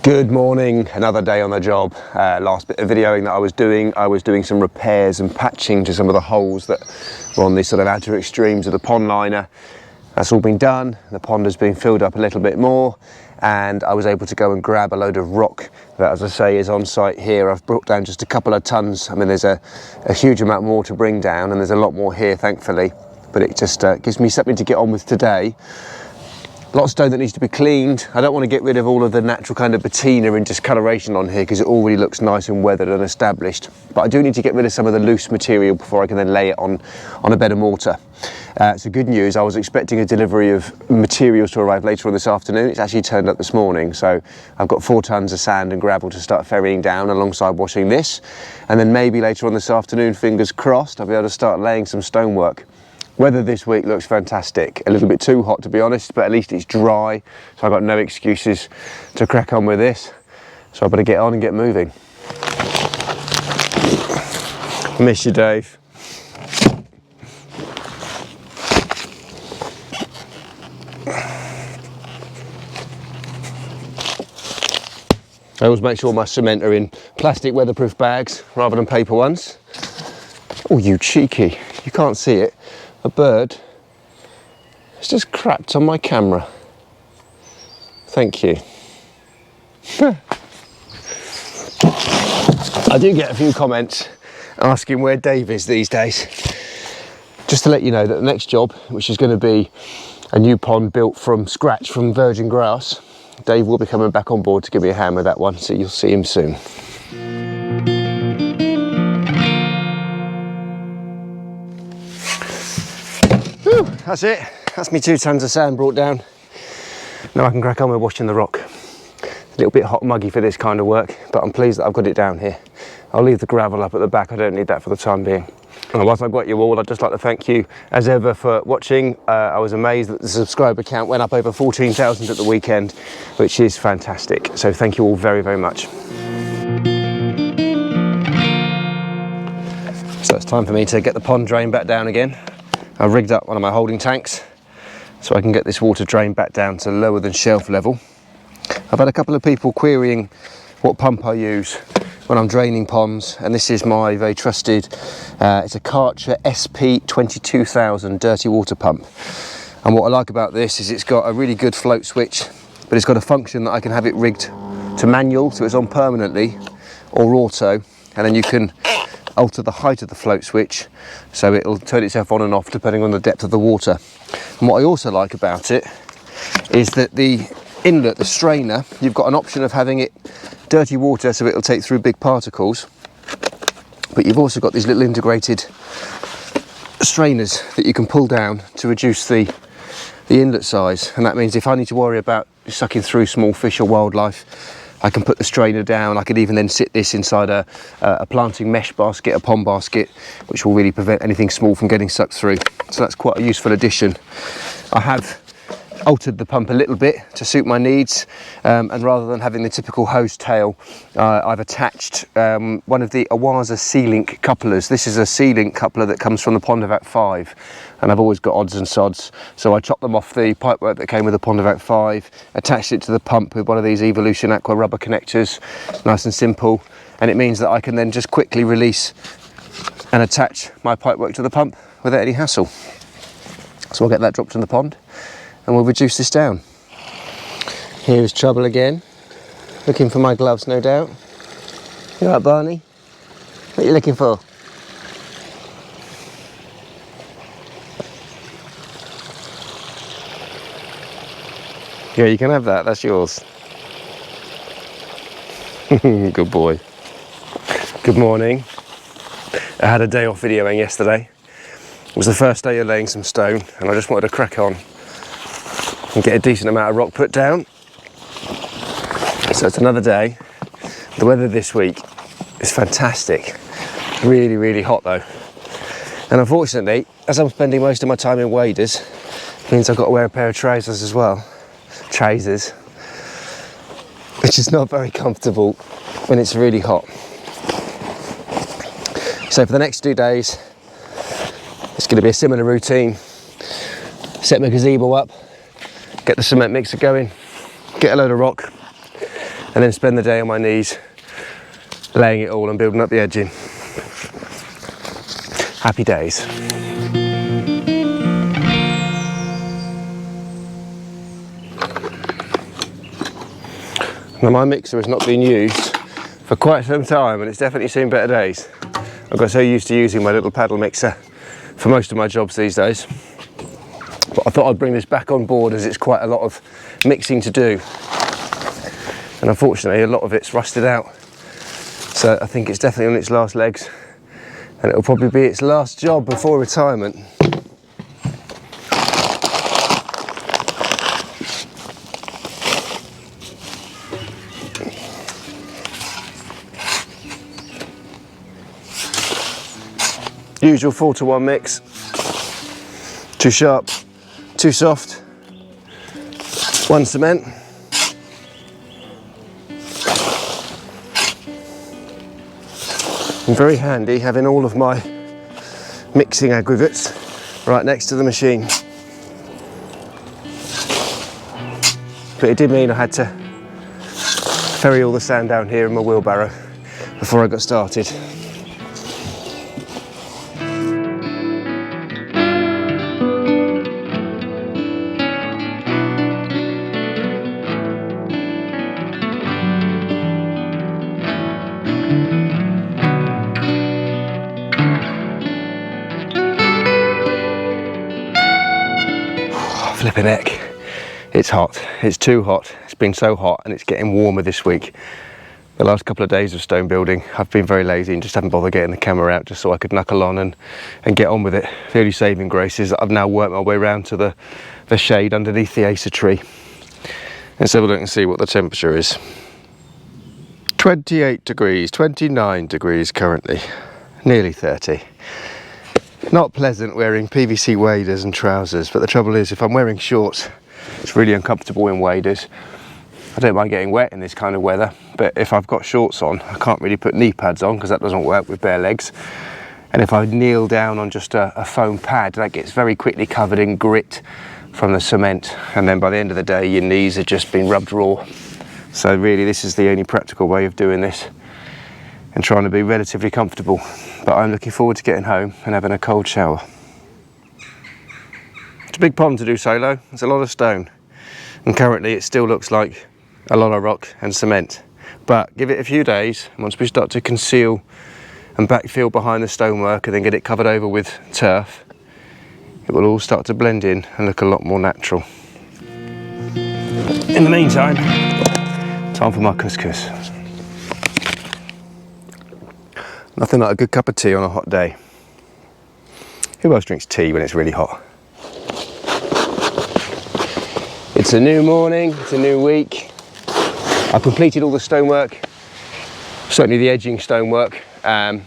Good morning, another day on the job. Last bit of videoing that I was doing some repairs and patching to some of the holes that were on the sort of outer extremes of the pond liner. That's all been done. The pond has been filled up a little bit more, and I was able to go and grab a load of rock that, as I say, is on site here. I've brought down just a couple of tons. I mean, there's a huge amount more to bring down, and there's a lot more here, thankfully, but it just gives me something to get on with today. A lot of stone that needs to be cleaned. I don't want to get rid of all of the natural kind of patina and discoloration on here because it already looks nice and weathered and established. But I do need to get rid of some of the loose material before I can then lay it on a bed of mortar. So good news, I was expecting a delivery of materials to arrive later on this afternoon. It's actually turned up this morning. So I've got 4 tons of sand and gravel to start ferrying down alongside washing this. And then maybe later on this afternoon, fingers crossed, I'll be able to start laying some stonework. Weather this week looks fantastic. A little bit too hot, to be honest, but at least it's dry, so I've got no excuses to crack on with this. So I better get on and get moving. Miss you, Dave. I always make sure my cement are in plastic weatherproof bags rather than paper ones. Oh, you cheeky, you can't see it. A bird has just crapped on my camera. Thank you. I do get a few comments asking where Dave is these days. Just to let you know that the next job, which is going to be a new pond built from scratch from virgin grass, Dave will be coming back on board to give me a hand with that one, so you'll see him soon. That's it. That's me 2 tons of sand brought down. Now I can crack on with washing the rock. A little bit hot and muggy for this kind of work, but I'm pleased that I've got it down here. I'll leave the gravel up at the back. I don't need that for the time being. And whilst I've got you all, I'd just like to thank you as ever for watching. I was amazed that the subscriber count went up over 14,000 at the weekend, which is fantastic. So thank you all very, very much. So it's time for me to get the pond drain back down again. I've rigged up one of my holding tanks so I can get this water drain back down to lower than shelf level. I've had a couple of people querying what pump I use when I'm draining ponds, and this is my very trusted, it's a Karcher SP 22000 dirty water pump. And what I like about this is it's got a really good float switch, but it's got a function that I can have it rigged to manual, so it's on permanently, or auto, and then you can alter the height of the float switch so it'll turn itself on and off depending on the depth of the water. And what I also like about it is that the inlet, the strainer, you've got an option of having it dirty water so it'll take through big particles, but you've also got these little integrated strainers that you can pull down to reduce the inlet size, and that means if I need to worry about sucking through small fish or wildlife, I can put the strainer down. I could even then sit this inside a planting mesh basket, a pond basket, which will really prevent anything small from getting sucked through. So that's quite a useful addition. I have altered the pump a little bit to suit my needs, and rather than having the typical hose tail, I've attached one of the Awaza Sea-Link couplers. This is a Sea-Link coupler that comes from the Pondovac 5, and I've always got odds and sods, so I chopped them off the pipework that came with the Pondovac 5, attached it to the pump with one of these Evolution Aqua rubber connectors, nice and simple, and it means that I can then just quickly release and attach my pipework to the pump without any hassle. So I'll get that dropped in the pond and we'll reduce this down. Here's trouble again. Looking for my gloves, no doubt. You all right, Barney? What are you looking for? Yeah, you can have that, that's yours. Good boy. Good morning. I had a day off videoing yesterday. It was the first day of laying some stone, and I just wanted to crack on and get a decent amount of rock put down. So it's another day. The weather this week is fantastic. Really, really hot though. And unfortunately, as I'm spending most of my time in waders, it means I've got to wear a pair of trousers as well. Trousers. Which is not very comfortable when it's really hot. So for the next 2 days, it's going to be a similar routine. Set my gazebo up, get the cement mixer going, get a load of rock, and then spend the day on my knees laying it all and building up the edging. Happy days. Now, my mixer has not been used for quite some time, and it's definitely seen better days. I've got so used to using my little paddle mixer for most of my jobs these days. But I thought I'd bring this back on board, as it's quite a lot of mixing to do. And unfortunately, a lot of it's rusted out. So I think it's definitely on its last legs, and it'll probably be its last job before retirement. Usual 4-to-1 mix. Too sharp, too soft. 1 cement. And very handy having all of my mixing aggregates right next to the machine. But it did mean I had to ferry all the sand down here in my wheelbarrow before I got started. Flipping heck, it's hot, it's too hot, it's been so hot, and it's getting warmer this week. The last couple of days of stone building, I've been very lazy and just haven't bothered getting the camera out just so I could knuckle on and get on with it. The only saving grace is that I've now worked my way around to the shade underneath the acer tree. Let's have a look and see what the temperature is. 28 degrees, 29 degrees currently, nearly 30. Not pleasant wearing PVC waders and trousers, but the trouble is if I'm wearing shorts, it's really uncomfortable in waders. I don't mind getting wet in this kind of weather, but if I've got shorts on, I can't really put knee pads on because that doesn't work with bare legs. And if I kneel down on just a foam pad, that gets very quickly covered in grit from the cement. And then by the end of the day, your knees have just been rubbed raw. So really, this is the only practical way of doing this and trying to be relatively comfortable. But I'm looking forward to getting home and having a cold shower. It's a big pond to do solo. There's a lot of stone. And currently it still looks like a lot of rock and cement. But give it a few days, and once we start to conceal and backfill behind the stonework and then get it covered over with turf, it will all start to blend in and look a lot more natural. In the meantime, time for my couscous. Nothing like a good cup of tea on a hot day. Who else drinks tea when it's really hot? It's a new morning, it's a new week. I've completed all the stonework, certainly the edging stonework. I'm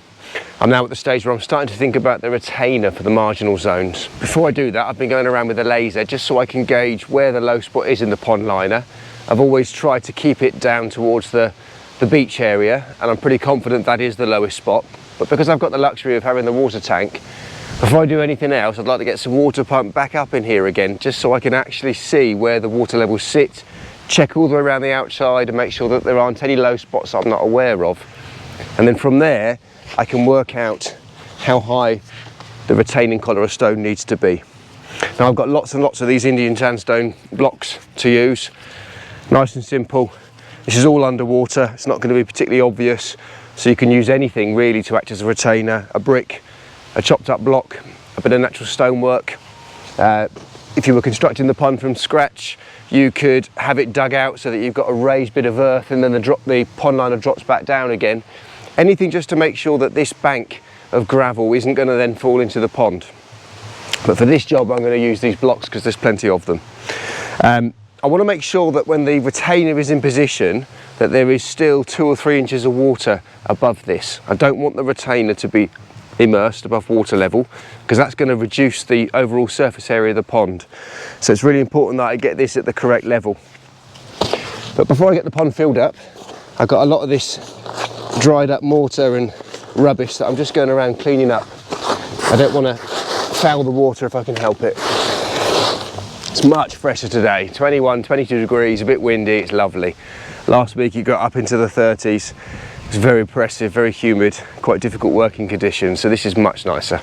now at the stage where I'm starting to think about the retainer for the marginal zones. Before I do that, I've been going around with a laser just so I can gauge where the low spot is in the pond liner. I've always tried to keep it down towards the beach area, and I'm pretty confident that is the lowest spot. But because I've got the luxury of having the water tank, before I do anything else, I'd like to get some water pumped back up in here again, just so I can actually see where the water levels sit, check all the way around the outside and make sure that there aren't any low spots I'm not aware of. And then from there, I can work out how high the retaining collar of stone needs to be. Now I've got lots and lots of these Indian sandstone blocks to use. Nice and simple. This is all underwater, it's not going to be particularly obvious, so you can use anything really to act as a retainer, a brick, a chopped up block, a bit of natural stonework. If you were constructing the pond from scratch, you could have it dug out so that you've got a raised bit of earth and then the pond liner drops back down again. Anything just to make sure that this bank of gravel isn't going to then fall into the pond. But for this job I'm going to use these blocks because there's plenty of them. I want to make sure that when the retainer is in position that there is still 2 or 3 inches of water above this. I don't want the retainer to be immersed above water level because that's going to reduce the overall surface area of the pond. So it's really important that I get this at the correct level. But before I get the pond filled up, I've got a lot of this dried up mortar and rubbish that I'm just going around cleaning up. I don't want to foul the water if I can help it. It's much fresher today, 21, 22 degrees, a bit windy, it's lovely. Last week it got up into the 30s. It's very oppressive, very humid, quite difficult working conditions, so this is much nicer.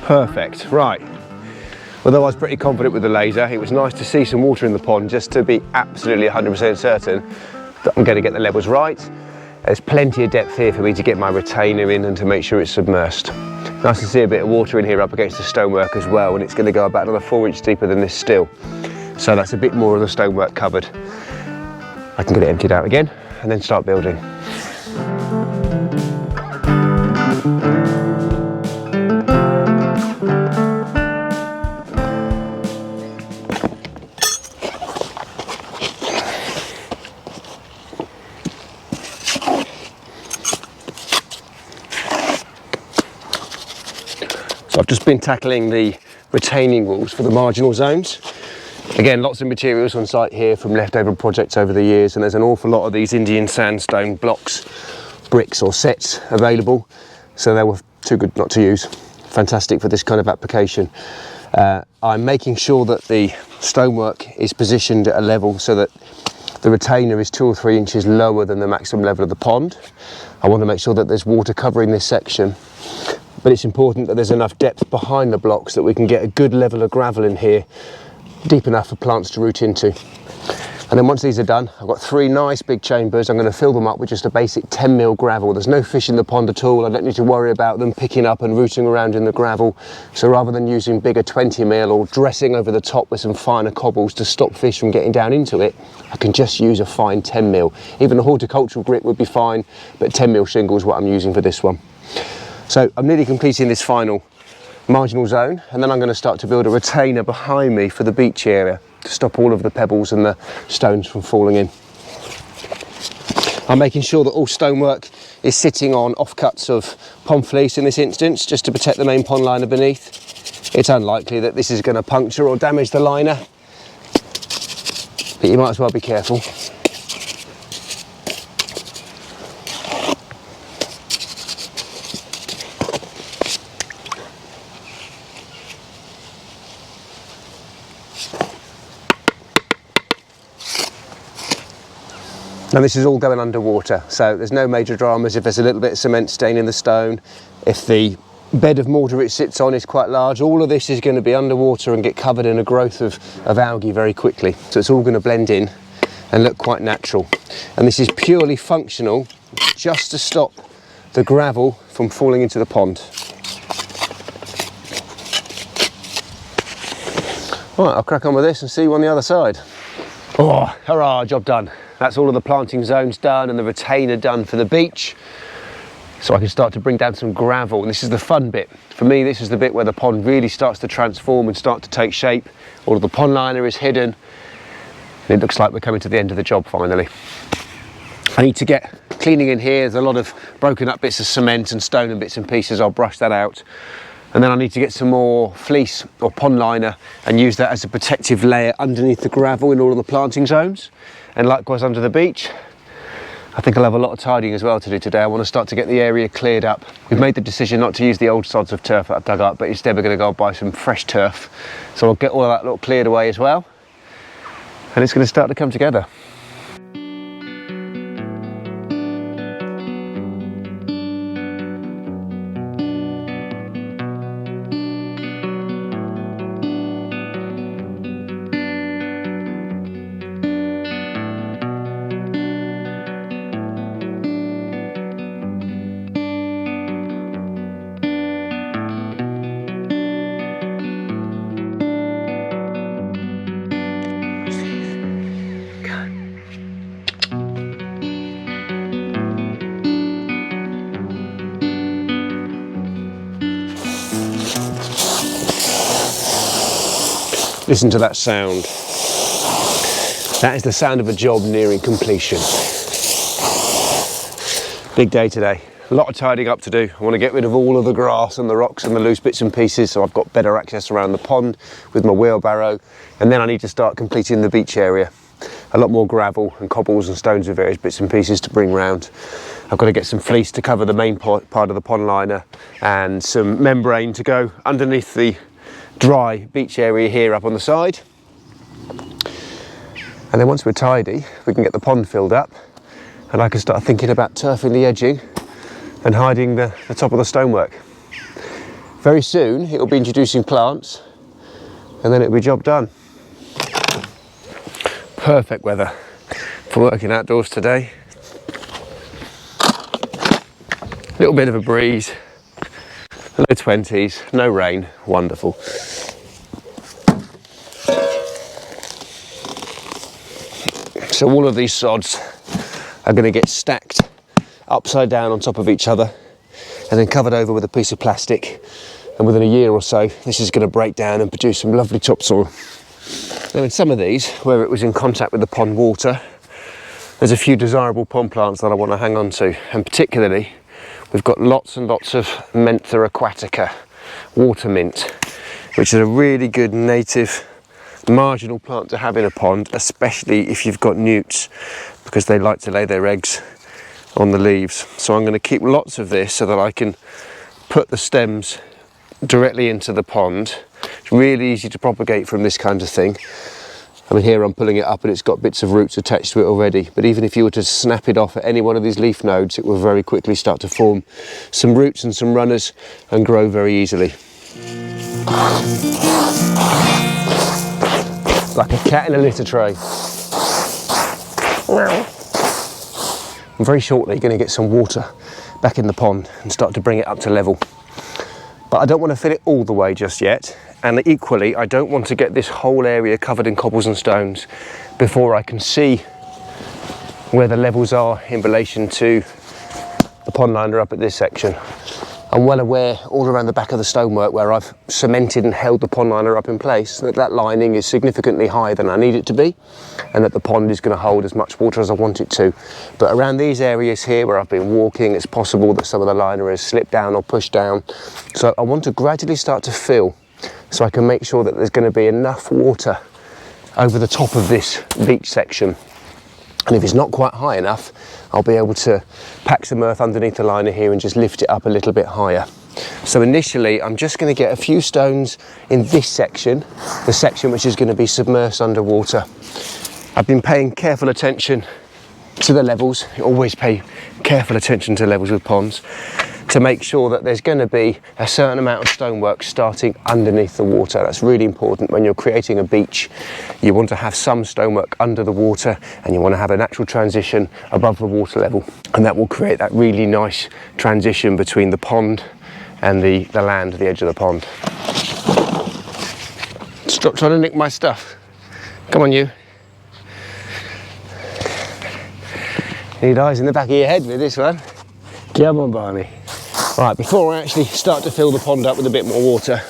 Perfect, right. Although I was pretty confident with the laser, it was nice to see some water in the pond just to be absolutely 100% certain that I'm going to get the levels right. There's plenty of depth here for me to get my retainer in and to make sure it's submersed. Nice to see a bit of water in here up against the stonework as well, and it's going to go about another 4 inches deeper than this still. So that's a bit more of the stonework covered. I can get it emptied out again and then start building. So I've just been tackling the retaining walls for the marginal zones. Again, lots of materials on site here from leftover projects over the years, and there's an awful lot of these Indian sandstone blocks, bricks or sets available, so they were too good not to use. Fantastic for this kind of application. I'm making sure that the stonework is positioned at a level so that the retainer is 2 or 3 inches lower than the maximum level of the pond. I want to make sure that there's water covering this section, but it's important that there's enough depth behind the blocks that we can get a good level of gravel in here, deep enough for plants to root into. And then once these are done, I've got 3 nice big chambers. I'm going to fill them up with just a basic 10mm gravel. There's no fish in the pond at all. I don't need to worry about them picking up and rooting around in the gravel. So rather than using bigger 20mm or dressing over the top with some finer cobbles to stop fish from getting down into it, I can just use a fine 10mm. Even a horticultural grit would be fine, but 10mm shingle is what I'm using for this one. So I'm nearly completing this final marginal zone, and then I'm going to start to build a retainer behind me for the beach area to stop all of the pebbles and the stones from falling in. I'm making sure that all stonework is sitting on offcuts of pond fleece in this instance, just to protect the main pond liner beneath. It's unlikely that this is going to puncture or damage the liner, but you might as well be careful. Now this is all going underwater, so there's no major dramas if there's a little bit of cement staining the stone. If the bed of mortar it sits on is quite large, all of this is going to be underwater and get covered in a growth of algae very quickly. So it's all going to blend in and look quite natural. And this is purely functional, just to stop the gravel from falling into the pond. All right, I'll crack on with this and see you on the other side. Oh, hurrah, job done. That's all of the planting zones done and the retainer done for the beach. So I can start to bring down some gravel, and this is the fun bit. For me, this is the bit where the pond really starts to transform and start to take shape. All of the pond liner is hidden, and it looks like we're coming to the end of the job finally. I need to get cleaning in here. There's a lot of broken up bits of cement and stone and bits and pieces. I'll brush that out. And then I need to get some more fleece or pond liner and use that as a protective layer underneath the gravel in all of the planting zones. And likewise under the beach. I think I'll have a lot of tidying as well to do today. I want to start to get the area cleared up. We've made the decision not to use the old sods of turf that I've dug up, but instead we're going to go and buy some fresh turf. So I'll get all of that lot cleared away as well. And it's going to start to come together. Listen to that sound. That is the sound of a job nearing completion. Big day today. A lot of tidying up to do. I want to get rid of all of the grass and the rocks and the loose bits and pieces so I've got better access around the pond with my wheelbarrow. And then I need to start completing the beach area. a lot more gravel and cobbles and stones and various bits and pieces to bring round. I've got to get some fleece to cover the main part of the pond liner, and some membrane to go underneath the dry beach area here up on the side. And then once we're tidy, we can get the pond filled up, and I can start thinking about turfing the edging and hiding the top of the stonework. Very soon it will be introducing plants, and then it'll be job done. Perfect weather for working outdoors today. A little bit of a breeze, low 20s, no rain, wonderful. So all of these sods are going to get stacked upside down on top of each other and then covered over with a piece of plastic, and within a year or so this is going to break down and produce some lovely topsoil. Now in some of these, where it was in contact with the pond water, there's a few desirable pond plants that I want to hang on to, and particularly we've got lots and lots of Mentha aquatica, water mint, which is a really good native marginal plant to have in a pond, especially if you've got newts, because they like to lay their eggs on the leaves. So I'm going to keep lots of this so that I can put the stems directly into the pond. It's really easy to propagate from this kind of thing. I mean, here I'm pulling it up and it's got bits of roots attached to it already, but even if you were to snap it off at any one of these leaf nodes, it will very quickly start to form some roots and some runners and grow very easily. Like a cat in a litter tray. And very shortly going to get some water back in the pond and start to bring it up to level. But I don't want to fill it all the way just yet, and equally I don't want to get this whole area covered in cobbles and stones before I can see where the levels are in relation to the pond liner up at this section. I'm well aware all around the back of the stonework where I've cemented and held the pond liner up in place that lining is significantly higher than I need it to be, and that the pond is going to hold as much water as I want it to. But around these areas here where I've been walking, it's possible that some of the liner has slipped down or pushed down. So I want to gradually start to fill, so I can make sure that there's going to be enough water over the top of this beach section. And if it's not quite high enough, I'll be able to pack some earth underneath the liner here and just lift it up a little bit higher. So initially, I'm just going to get a few stones in this section, the section which is going to be submersed underwater. I've been paying careful attention to the levels. You always pay careful attention to levels with ponds, to make sure that there's going to be a certain amount of stonework starting underneath the water. That's really important when you're creating a beach. You want to have some stonework under the water, and you want to have a natural transition above the water level, and that will create that really nice transition between the pond and the land, the edge of the pond. Stop trying to nick my stuff. Come on, you. Need eyes in the back of your head with this one. Come on, Barney. Right, before I actually start to fill the pond up with a bit more water,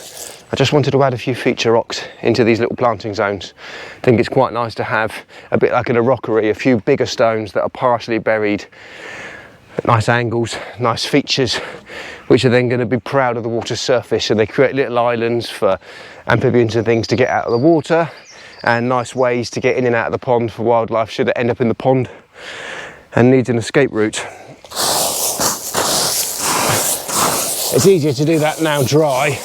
I just wanted to add a few feature rocks into these little planting zones. I think it's quite nice to have, a bit like in a rockery, a few bigger stones that are partially buried at nice angles, nice features, which are then going to be proud of the water's surface. So they create little islands for amphibians and things to get out of the water, and nice ways to get in and out of the pond for wildlife should it end up in the pond and needs an escape route. It's easier to do that now dry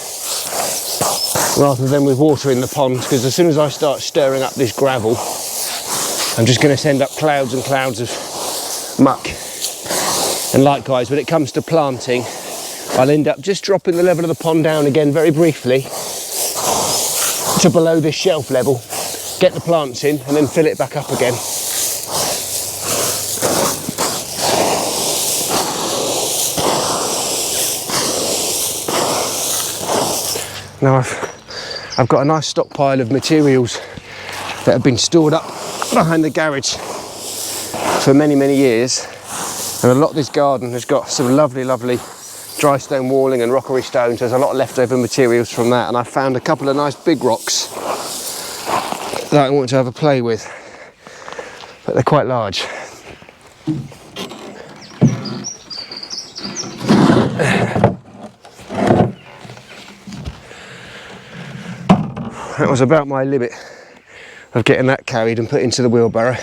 rather than with water in the pond, because as soon as I start stirring up this gravel, I'm just going to send up clouds and clouds of muck. And likewise, when it comes to planting, I'll end up just dropping the level of the pond down again very briefly to below this shelf level, get the plants in and then fill it back up again. Now I've got a nice stockpile of materials that have been stored up behind the garage for many, many years, and a lot of this garden has got some lovely dry stone walling and rockery stones. There's a lot of leftover materials from that, and I found a couple of nice big rocks that I want to have a play with, but they're quite large. That was about my limit of getting that carried and put into the wheelbarrow.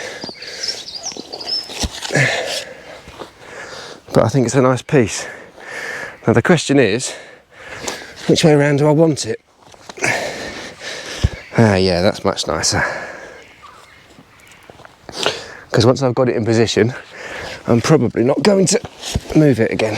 But I think it's a nice piece. Now the question is, which way around do I want it? Ah, yeah, that's much nicer. Because once I've got it in position, I'm probably not going to move it again.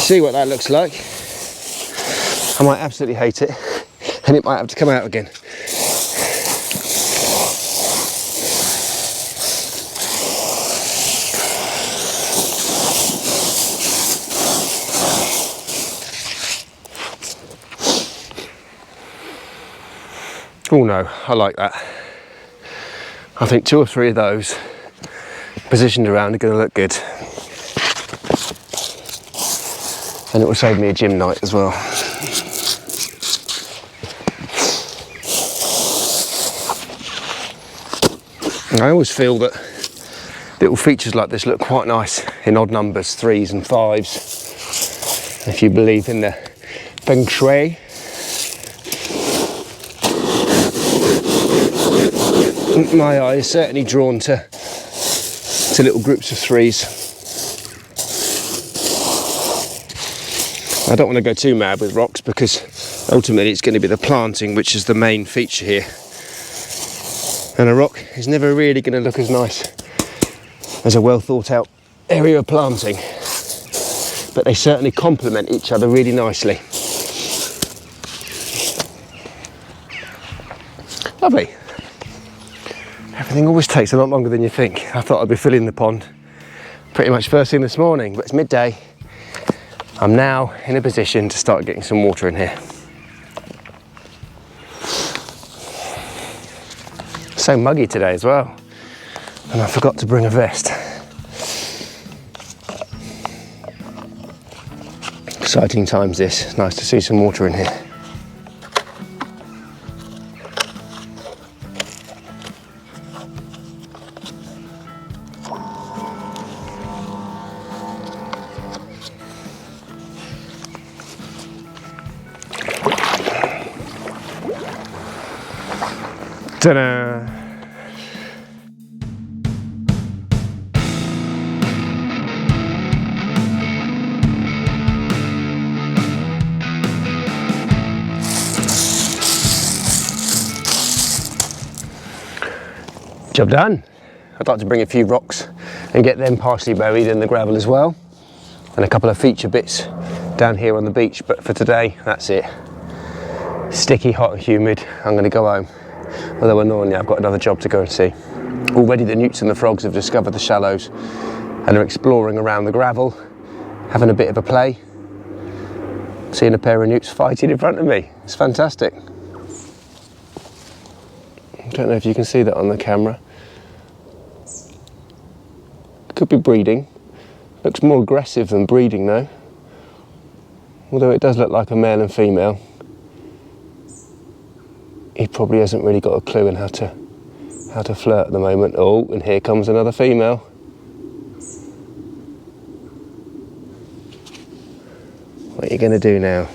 See what that looks like. I might absolutely hate it, and it might have to come out again. Oh no, I like that. I think 2 or 3 of those positioned around are going to look good. And it will save me a gym night as well. And I always feel that little features like this look quite nice in odd numbers, 3s and 5s. If you believe in the feng shui. My eye is certainly drawn to little groups of 3s. I don't want to go too mad with rocks because ultimately it's going to be the planting which is the main feature here. And a rock is never really going to look as nice as a well thought out area of planting. But they certainly complement each other really nicely. Lovely. Everything always takes a lot longer than you think. I thought I'd be filling the pond pretty much first thing this morning, but it's midday. I'm now in a position to start getting some water in here. So muggy today as well, and I forgot to bring a vest. Exciting times this. It's nice to see some water in here. Ta-da! Job done. I'd like to bring a few rocks and get them partially buried in the gravel as well, and a couple of feature bits down here on the beach, but for today that's it. Sticky, hot and humid. I'm going to go home. Although annoyingly I've got another job to go and see. Already the newts and the frogs have discovered the shallows and are exploring around the gravel, having a bit of a play. Seeing a pair of newts fighting in front of me. It's fantastic. I don't know if you can see that on the camera. Could be breeding. Looks more aggressive than breeding though. Although it does look like a male and female. He probably hasn't really got a clue in how to flirt at the moment. Oh, and here comes another female. What are you going to do now?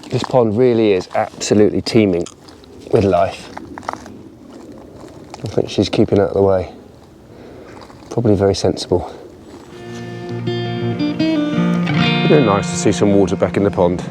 This pond really is absolutely teeming with life. I think she's keeping out of the way. Probably very sensible. Very nice to see some water back in the pond.